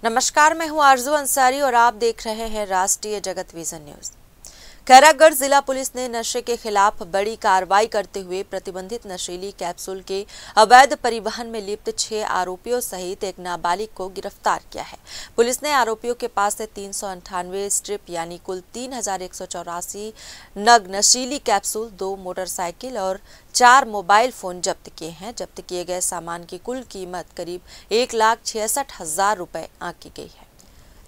नमस्कार, मैं हूं आरजू अंसारी और आप देख रहे हैं राष्ट्रीय जगत विजन न्यूज। खैरागढ़ जिला पुलिस ने नशे के खिलाफ बड़ी कार्रवाई करते हुए प्रतिबंधित नशीली कैप्सूल के अवैध परिवहन में लिप्त 6 आरोपियों सहित एक नाबालिग को गिरफ्तार किया है। पुलिस ने आरोपियों के पास से 398 स्ट्रिप यानी कुल 3184 नग नशीली कैप्सूल, 2 मोटरसाइकिल और 4 मोबाइल फोन जब्त किए हैं। जब्त किए गए सामान की कुल कीमत करीब 1,66,000 रुपए आंकी गई है।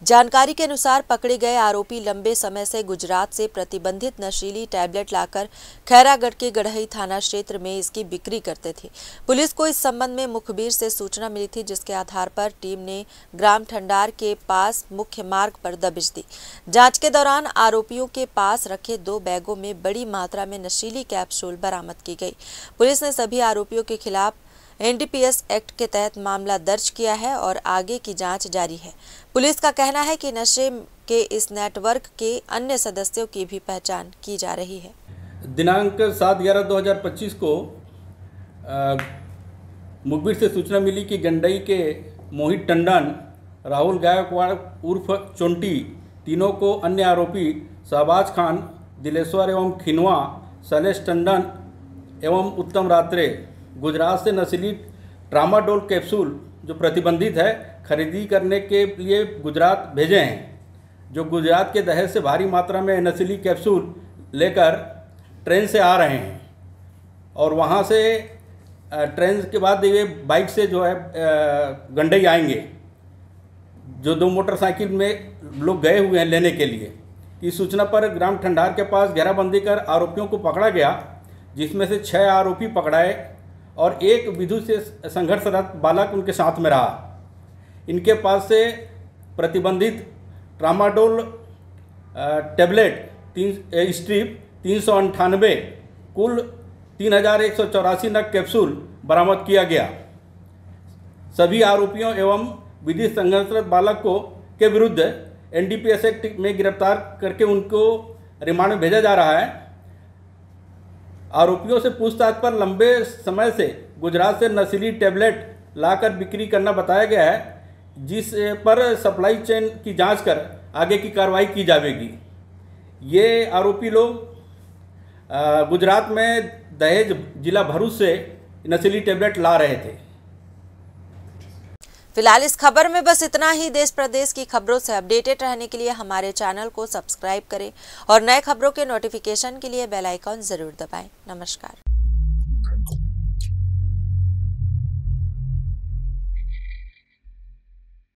जानकारी के अनुसार पकड़े गए आरोपी लंबे समय से गुजरात से प्रतिबंधित नशीली टैबलेट लाकर खैरागढ़ के गढ़ई थाना क्षेत्र में इसकी बिक्री करते थे। पुलिस को इस संबंध में मुखबिर से सूचना मिली थी, जिसके आधार पर टीम ने ग्राम ठंडार के पास मुख्य मार्ग पर दबिश दी। जांच के दौरान आरोपियों के पास रखे 2 बैगों में बड़ी मात्रा में नशीली कैप्सूल बरामद की गई। पुलिस ने सभी आरोपियों के खिलाफ एनडीपीएस एक्ट के तहत मामला दर्ज किया है और आगे की जांच जारी है। पुलिस का कहना है कि नशे के इस नेटवर्क के अन्य सदस्यों की भी पहचान की जा रही है। दिनांक 7/11/2025 को मुखबिर से सूचना मिली कि गंडई के मोहित टंडन, राहुल गायकवाड़ उर्फ चोंटी, तीनों को अन्य आरोपी शहबाज खान, दिलेश्वर एवं खिनवा, शैलेश टंडन एवं उत्तम रात्रे गुजरात से नशीली ट्रामाडोल कैप्सूल जो प्रतिबंधित है खरीदी करने के लिए गुजरात भेजे हैं। जो गुजरात के दहेज से भारी मात्रा में नशीली कैप्सूल लेकर ट्रेन से आ रहे हैं और वहाँ से ट्रेन के बाद ये बाइक से जो है गंडई आएंगे। जो 2 मोटरसाइकिल में लोग गए हुए हैं लेने के लिए। इस सूचना पर ग्राम ठंडार के पास घेराबंदी कर आरोपियों को पकड़ा गया, जिसमें से 6 आरोपी पकड़ाए और एक विद्युत से संघर्षरत बालक उनके साथ में रहा। इनके पास से प्रतिबंधित ट्रामाडोल टैबलेट 3 स्ट्रिप 398 कुल 3184 नग कैप्सूल बरामद किया गया। सभी आरोपियों एवं विद्युत संघर्षरत बालक के विरुद्ध एनडीपीएस एक्ट में गिरफ्तार करके उनको रिमांड में भेजा जा रहा है। आरोपियों से पूछताछ पर लंबे समय से गुजरात से नशीली टैबलेट लाकर बिक्री करना बताया गया है, जिस पर सप्लाई चेन की जांच कर आगे की कार्रवाई की जाएगी। ये आरोपी लोग गुजरात में दहेज जिला भरूच से नशीली टैबलेट ला रहे थे। फिलहाल इस खबर में बस इतना ही। देश प्रदेश की खबरों से अपडेटेड रहने के लिए हमारे चैनल को सब्सक्राइब करें और नए खबरों के नोटिफिकेशन के लिए बेल आइकॉन जरूर दबाएं। नमस्कार।